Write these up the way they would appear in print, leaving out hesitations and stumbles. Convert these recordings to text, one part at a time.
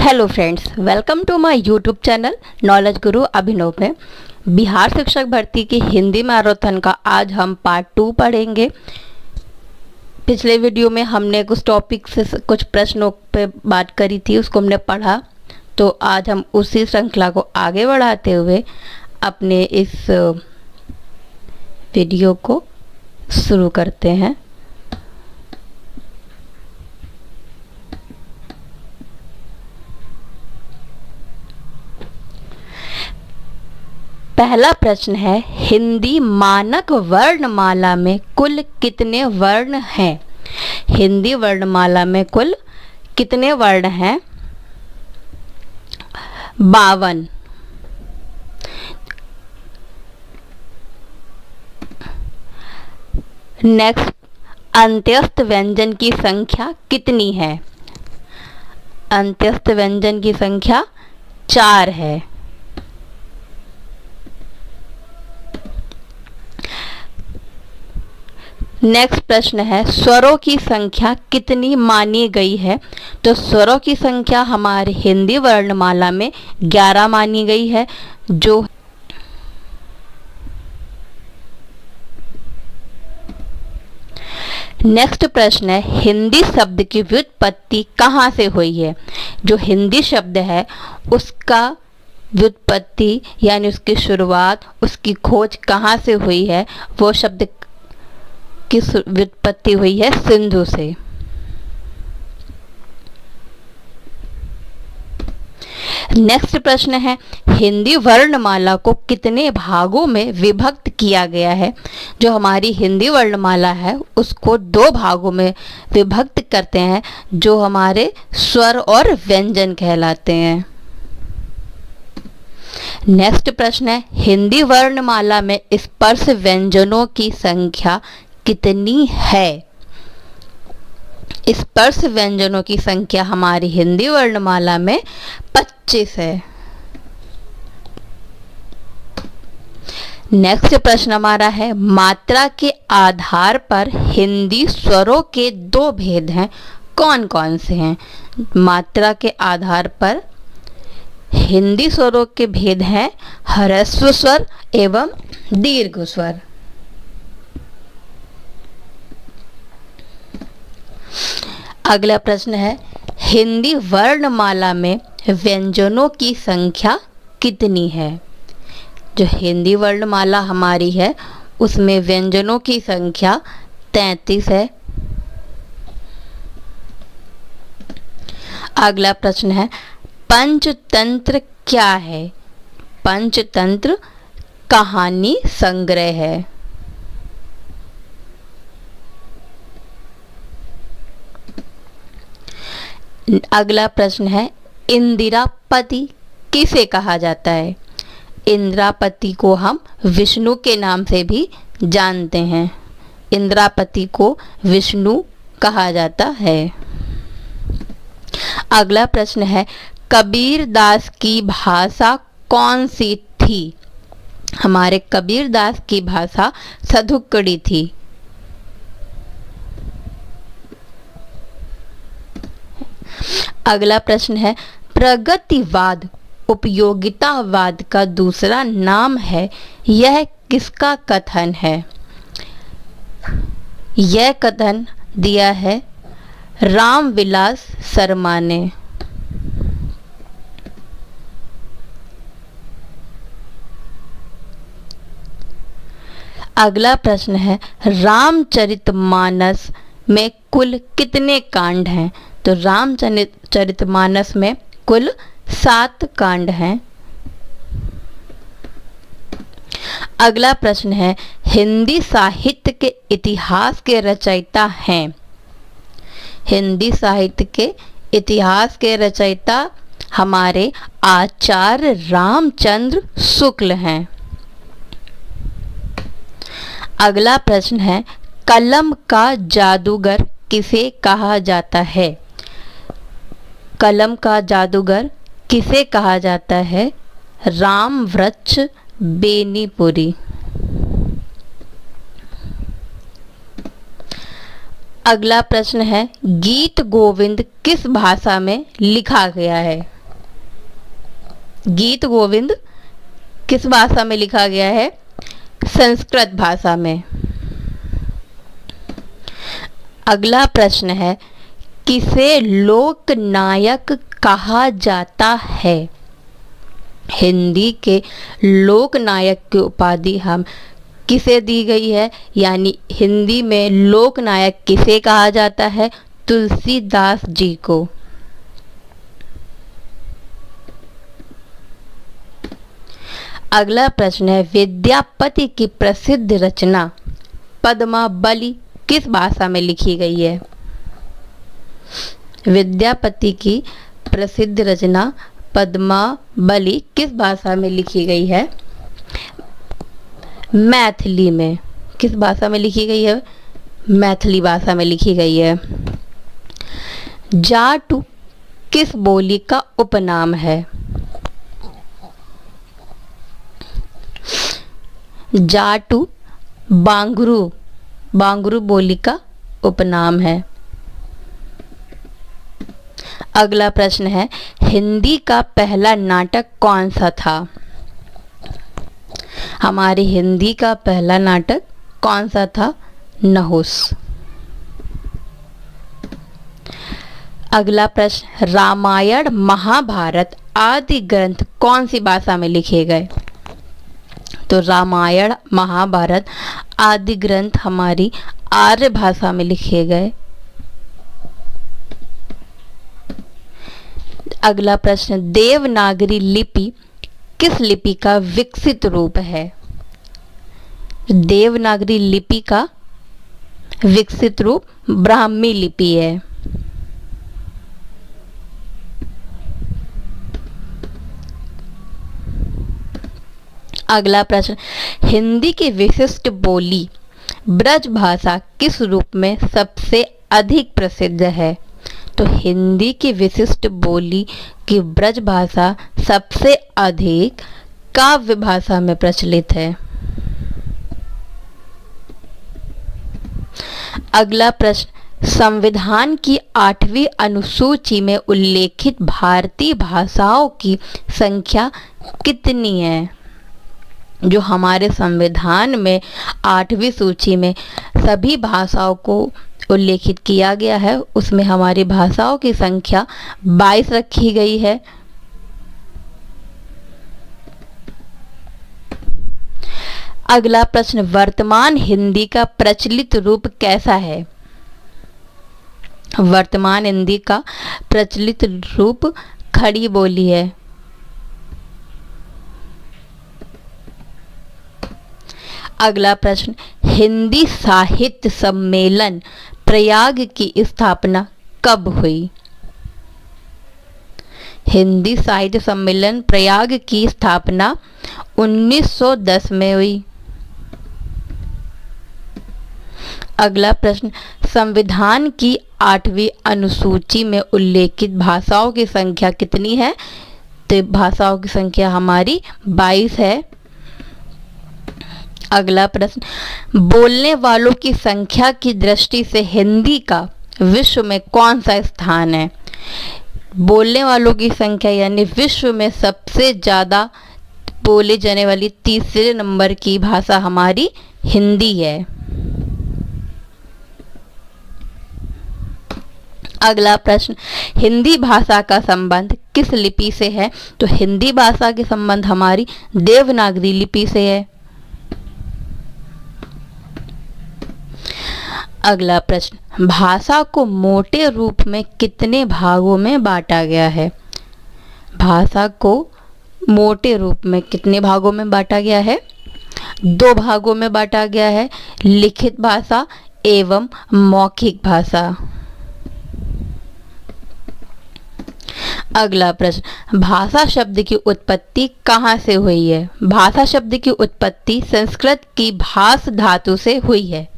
Hello friends, welcome to my YouTube channel knowledge Guru Abhinav में बिहार शिक्षक भर्ती की हिंदी मैराथन का आज हम पार्ट 2 पढ़ेंगे। पिछले वीडियो में हमने कुछ टॉपिक से कुछ प्रश्नों पे बात करी थी, उसको हमने पढ़ा। तो आज हम उसी श्रृंखला को आगे बढ़ाते हुए अपने इस वीडियो को शुरू करते हैं। पहला प्रश्न है, हिंदी मानक वर्णमाला में कुल कितने वर्ण हैं? हिंदी वर्णमाला में कुल कितने वर्ण हैं? 52। नेक्स्ट, अंत्यस्थ व्यंजन की संख्या कितनी है? अंत्यस्थ व्यंजन की संख्या 4 है। नेक्स्ट प्रश्न है, स्वरों की संख्या कितनी मानी गई है? तो स्वरों की संख्या हमारी हिंदी वर्णमाला में 11 मानी गई है। जो नेक्स्ट प्रश्न है, हिंदी शब्द की व्युत्पत्ति कहाँ से हुई है? जो हिंदी शब्द है उसका व्युत्पत्ति यानी उसकी शुरुआत, उसकी खोज कहाँ से हुई है? वो शब्द की व्युत्पत्ति हुई है सिंधु से। नेक्स्ट प्रश्न है, हिंदी वर्णमाला को कितने भागों में विभक्त किया गया है? जो हमारी हिंदी वर्णमाला है उसको 2 भागों में विभक्त करते हैं, जो हमारे स्वर और व्यंजन कहलाते हैं। नेक्स्ट प्रश्न है, हिंदी वर्णमाला में स्पर्श व्यंजनों की संख्या कितनी है? स्पर्श व्यंजनों की संख्या हमारी हिंदी वर्णमाला में 25 है। नेक्स्ट प्रश्न हमारा है, मात्रा के आधार पर हिंदी स्वरों के 2 भेद हैं, कौन कौन से हैं? मात्रा के आधार पर हिंदी स्वरों के भेद हैं ह्रस्व स्वर एवं दीर्घ स्वर। अगला प्रश्न है, हिंदी वर्णमाला में व्यंजनों की संख्या कितनी है? जो हिंदी वर्णमाला हमारी है उसमें व्यंजनों की संख्या 33 है। अगला प्रश्न है, पंचतंत्र क्या है? पंचतंत्र कहानी संग्रह है। अगला प्रश्न है, इंदिरापति किसे कहा जाता है? इंदिरापति को हम विष्णु के नाम से भी जानते हैं। इंदिरापति को विष्णु कहा जाता है। अगला प्रश्न है, कबीरदास की भाषा कौन सी थी? हमारे कबीरदास की भाषा सधुक्कड़ी थी। अगला प्रश्न है, प्रगतिवाद उपयोगितावाद का दूसरा नाम है, यह किसका कथन है? यह कथन दिया है रामविलास शर्मा ने। अगला प्रश्न है, रामचरितमानस में कुल कितने कांड हैं? तो रामचरितमानस में कुल 7 कांड हैं। अगला प्रश्न है, हिंदी साहित्य के इतिहास के रचयिता हैं? हिंदी साहित्य के इतिहास के रचयिता हमारे आचार्य रामचंद्र शुक्ल हैं। अगला प्रश्न है, कलम का जादूगर किसे कहा जाता है? कलम का जादूगर किसे कहा जाता है? रामवृक्ष बेनीपुरी। अगला प्रश्न है, गीत गोविंद किस भाषा में लिखा गया है? गीत गोविंद किस भाषा में लिखा गया है? संस्कृत भाषा में। अगला प्रश्न है, किसे लोक नायक कहा जाता है? हिंदी के लोक नायक की उपाधि हम किसे दी गई है, यानी हिंदी में लोक नायक किसे कहा जाता है? तुलसीदास जी को। अगला प्रश्न है, विद्यापति की प्रसिद्ध रचना पद्मावली किस भाषा में लिखी गई है? विद्यापति की प्रसिद्ध रचना पद्मावली किस भाषा में लिखी गई है? मैथिली में। किस भाषा में लिखी गई है? मैथिली भाषा में लिखी गई है। जाटू किस बोली का उपनाम है? जाटू बांगरू बोली का उपनाम है। अगला प्रश्न है, हिंदी का पहला नाटक कौन सा था? हमारे हिंदी का पहला नाटक कौन सा था? नहुस। अगला प्रश्न, रामायण महाभारत आदि ग्रंथ कौन सी भाषा में लिखे गए? तो रामायण महाभारत आदि ग्रंथ हमारी आर्य भाषा में लिखे गए। अगला प्रश्न, देवनागरी लिपि किस लिपि का विकसित रूप है? देवनागरी लिपि का विकसित रूप ब्राह्मी लिपि है। अगला प्रश्न, हिंदी की विशिष्ट बोली ब्रज भाषा किस रूप में सबसे अधिक प्रसिद्ध है? तो हिंदी की विशिष्ट बोली की ब्रज भाषा सबसे अधिक काव्य भाषा में प्रचलित है। अगला प्रश्न, संविधान की 8वीं अनुसूची में उल्लेखित भारतीय भाषाओं की संख्या कितनी है? जो हमारे संविधान में 8वीं सूची में सभी भाषाओं को उल्लेखित किया गया है, उसमें हमारी भाषाओं की संख्या 22 रखी गई है। अगला प्रश्न, वर्तमान हिंदी का प्रचलित रूप कैसा है? वर्तमान हिंदी का प्रचलित रूप खड़ी बोली है। अगला प्रश्न, हिंदी साहित्य सम्मेलन प्रयाग की स्थापना कब हुई? हिंदी साहित्य सम्मेलन प्रयाग की स्थापना 1910 में हुई। अगला प्रश्न, संविधान की 8वीं अनुसूची में उल्लेखित भाषाओं की संख्या कितनी है? तो भाषाओं की संख्या हमारी 22 है। अगला प्रश्न, बोलने वालों की संख्या की दृष्टि से हिंदी का विश्व में कौन सा स्थान है? बोलने वालों की संख्या यानी विश्व में सबसे ज़्यादा बोले जाने वाली तीसरे नंबर की भाषा हमारी हिंदी है। अगला प्रश्न, हिंदी भाषा का संबंध किस लिपि से है? तो हिंदी भाषा के संबंध हमारी देवनागरी लिपि से है। अगला प्रश्न, भाषा को मोटे रूप में कितने भागों में बांटा गया है? भाषा को मोटे रूप में कितने भागों में बांटा गया है? 2 भागों में बांटा गया है, लिखित भाषा एवं मौखिक भाषा। अगला प्रश्न, भाषा शब्द की उत्पत्ति कहाँ से हुई है? भाषा शब्द की उत्पत्ति संस्कृत की भास धातु से हुई है।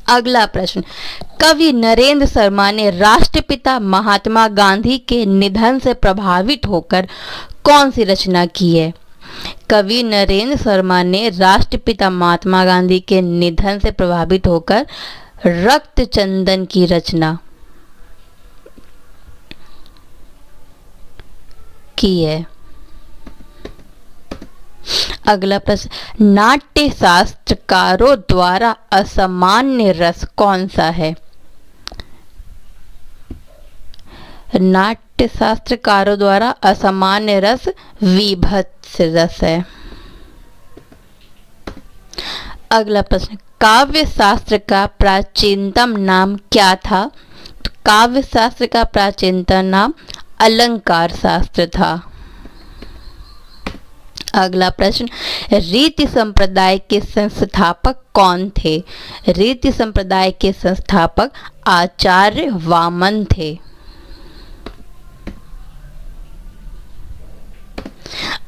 अगला प्रश्न, कवि नरेंद्र शर्मा ने राष्ट्रपिता महात्मा गांधी के निधन से प्रभावित होकर कौन सी रचना की है? कवि नरेंद्र शर्मा ने राष्ट्रपिता महात्मा गांधी के निधन से प्रभावित होकर रक्त चंदन की रचना की है। अगला प्रश्न, नाट्य शास्त्रकारों द्वारा असामान्य रस कौन सा है? नाट्य शास्त्रकारों द्वारा असामान्य रस वीभत्स रस है। अगला प्रश्न, काव्य शास्त्र का प्राचीनतम नाम क्या था? तो काव्य शास्त्र का प्राचीनतम नाम अलंकार शास्त्र था। अगला प्रश्न, रीति संप्रदाय के संस्थापक कौन थे? रीति संप्रदाय के संस्थापक आचार्य वामन थे।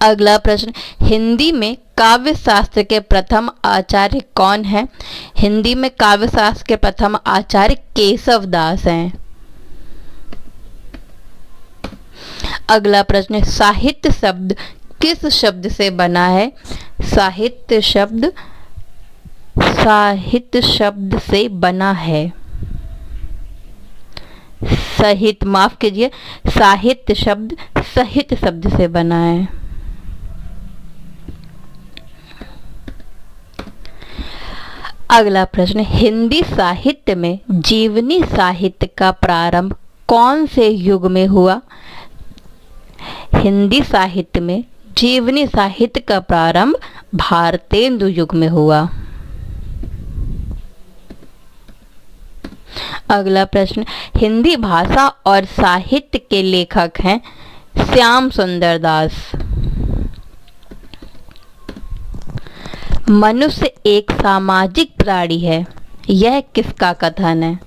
अगला प्रश्न, हिंदी में काव्य शास्त्र के प्रथम आचार्य कौन है? हिंदी में काव्य शास्त्र के प्रथम आचार्य केशव दास हैं। अगला प्रश्न, साहित्य शब्द किस शब्द से बना है? साहित्य शब्द से बना है। माफ कीजिए, साहित्य शब्द सहित शब्द से बना है। अगला प्रश्न, हिंदी साहित्य में जीवनी साहित्य का प्रारंभ कौन से युग में हुआ? हिंदी साहित्य में जीवनी साहित्य का प्रारंभ भारतेंदु युग में हुआ। अगला प्रश्न, हिंदी भाषा और साहित्य के लेखक हैं श्याम सुंदर दास। मनुष्य एक सामाजिक प्राणी है, यह किसका कथन है?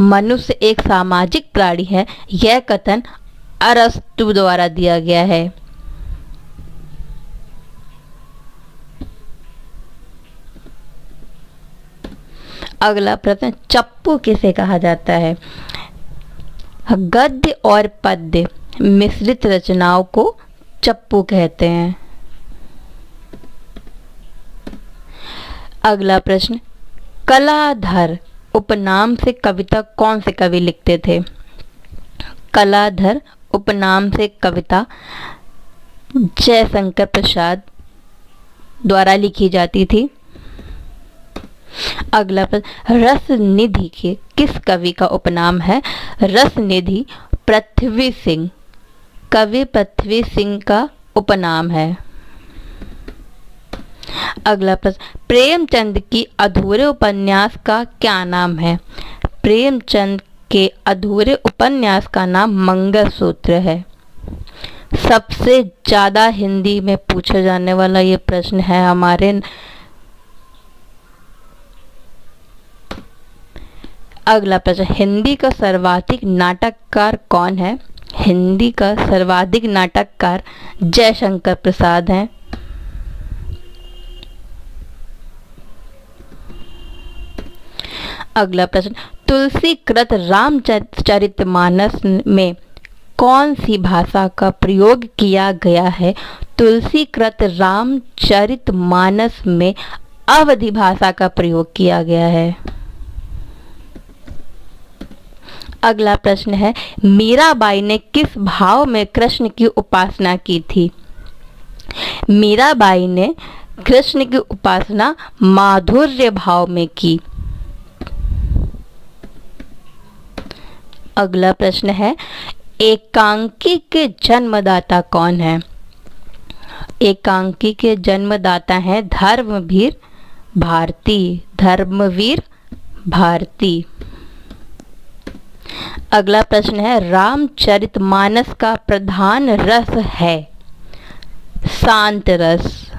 मनुष्य एक सामाजिक प्राणी है, यह कथन अरस्तु द्वारा दिया गया है। अगला प्रश्न, चप्पू किसे कहा जाता है? गद्य और पद्य मिश्रित रचनाओं को चप्पू कहते हैं। अगला प्रश्न, कलाधर उपनाम से कविता कौन से कवि लिखते थे? कलाधर उपनाम से कविता जयशंकर प्रसाद द्वारा लिखी जाती थी। अगला प्रश्न, रसनिधि के किस कवि का उपनाम है? रसनिधि पृथ्वी सिंह, कवि पृथ्वी सिंह का उपनाम है। अगला प्रश्न, प्रेमचंद की अधूरे उपन्यास का क्या नाम है? प्रेमचंद के अधूरे उपन्यास का नाम मंगलसूत्र है। सबसे ज़्यादा हिंदी में पूछा जाने वाला ये प्रश्न है हमारे। अगला प्रश्न, हिंदी का सर्वाधिक नाटककार कौन है? हिंदी का सर्वाधिक नाटककार जयशंकर प्रसाद हैं। अगला प्रश्न, तुलसीकृत रामचरितमानस में कौन सी भाषा का प्रयोग किया गया है? तुलसीकृत रामचरितमानस में अवधी भाषा का प्रयोग किया गया है। अगला प्रश्न है, मीराबाई ने किस भाव में कृष्ण की उपासना की थी? मीराबाई ने कृष्ण की उपासना माधुर्य भाव में की। अगला प्रश्न है, एकांकी के जन्मदाता कौन है? एकांकी के जन्मदाता हैं धर्मवीर भारती। धर्मवीर भारती। अगला प्रश्न है, रामचरितमानस का प्रधान रस है शांत रस।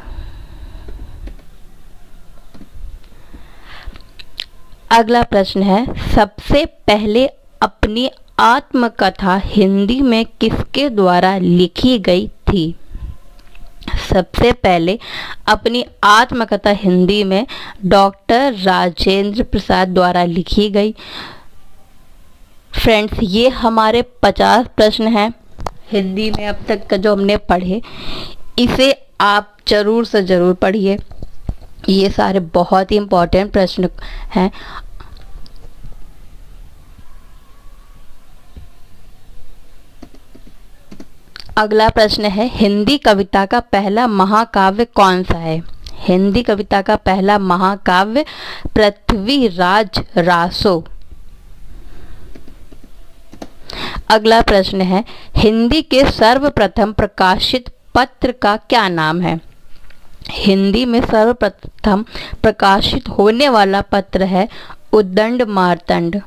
अगला प्रश्न है, सबसे पहले अपनी आत्मकथा हिंदी में किसके द्वारा लिखी गई थी? सबसे पहले अपनी आत्मकथा हिंदी में डॉक्टर राजेंद्र प्रसाद द्वारा लिखी गई। फ्रेंड्स, ये हमारे 50 प्रश्न हैं हिंदी में अब तक का जो हमने पढ़े। इसे आप ज़रूर से ज़रूर पढ़िए, ये सारे बहुत ही इम्पोर्टेंट प्रश्न हैं। अगला प्रश्न है, हिंदी कविता का पहला महाकाव्य कौन सा है? हिंदी कविता का पहला महाकाव्य पृथ्वीराज रासो। अगला प्रश्न है, हिंदी के सर्वप्रथम प्रकाशित पत्र का क्या नाम है? हिंदी में सर्वप्रथम प्रकाशित होने वाला पत्र है उद्दंड मार्तंड।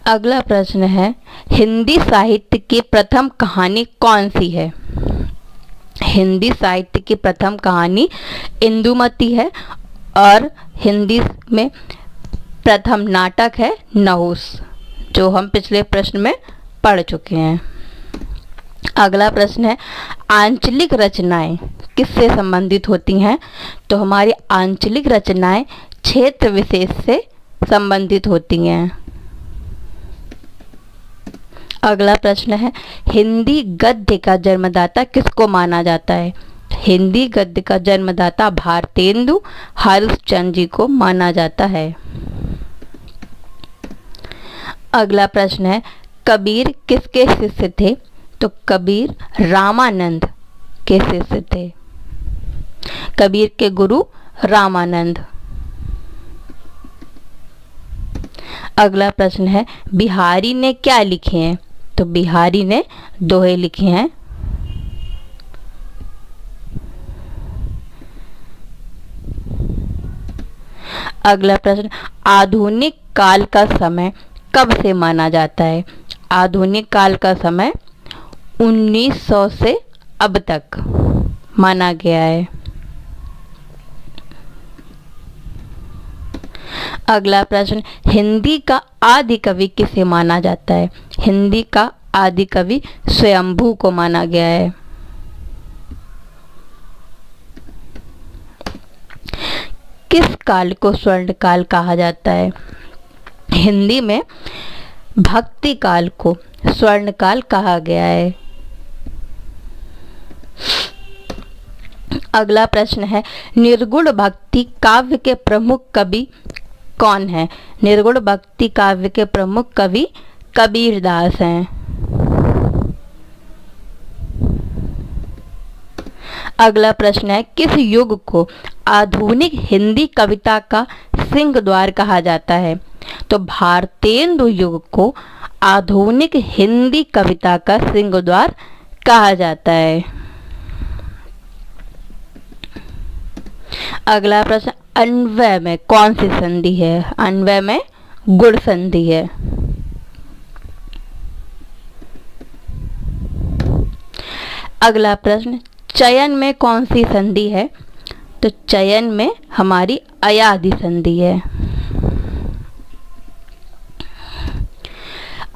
अगला प्रश्न है, हिंदी साहित्य की प्रथम कहानी कौन सी है? हिंदी साहित्य की प्रथम कहानी इंदुमती है और हिंदी में प्रथम नाटक है नहुस, जो हम पिछले प्रश्न में पढ़ चुके हैं। अगला प्रश्न है, आंचलिक रचनाएं किससे संबंधित होती हैं? तो हमारी आंचलिक रचनाएं क्षेत्र विशेष से संबंधित होती हैं। अगला प्रश्न है, हिंदी गद्य का जन्मदाता किसको माना जाता है? हिंदी गद्य का जन्मदाता भारतेंदु हरिश्चंद्र जी को माना जाता है। अगला प्रश्न है, कबीर किसके शिष्य थे? तो कबीर रामानंद के शिष्य थे। कबीर के गुरु रामानंद। अगला प्रश्न है, बिहारी ने क्या लिखे हैं? तो बिहारी ने दोहे लिखे हैं। अगला प्रश्न, आधुनिक काल का समय कब से माना जाता है? आधुनिक काल का समय 1900 से अब तक माना गया है। अगला प्रश्न, हिंदी का आदि कवि किसे माना जाता है? हिंदी का आदि कवि स्वयंभू को माना गया है। किस काल को स्वर्ण काल कहा जाता है? हिंदी में भक्ति काल को स्वर्ण काल कहा गया है। अगला प्रश्न है, निर्गुण भक्ति काव्य के प्रमुख कवि कौन है? निर्गुण भक्ति काव्य के प्रमुख कवि कबीरदास हैं। अगला प्रश्न है, किस युग को आधुनिक हिंदी कविता का सिंह द्वार कहा जाता है? तो भारतेंदु युग को आधुनिक हिंदी कविता का सिंह द्वार कहा जाता है। अगला प्रश्न, अन्वय में कौन सी संधि है? अन्वय में गुण संधि है। अगला प्रश्न, चयन में कौन सी संधि है? तो चयन में हमारी अयादि संधि है।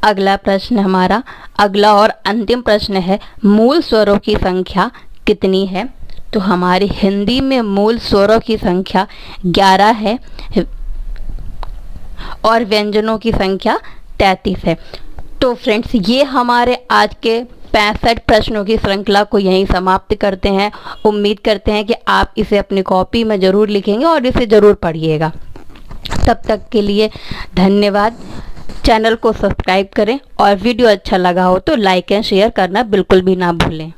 अगला प्रश्न हमारा अगला और अंतिम प्रश्न है, मूल स्वरों की संख्या कितनी है? तो हमारी हिंदी में मूल स्वरों की संख्या 11 है और व्यंजनों की संख्या 33 है। तो फ्रेंड्स, ये हमारे आज के 65 प्रश्नों की श्रृंखला को यहीं समाप्त करते हैं। उम्मीद करते हैं कि आप इसे अपनी कॉपी में ज़रूर लिखेंगे और इसे ज़रूर पढ़िएगा। तब तक के लिए धन्यवाद। चैनल को सब्सक्राइब करें और वीडियो अच्छा लगा हो तो लाइक एंड शेयर करना बिल्कुल भी ना भूलें।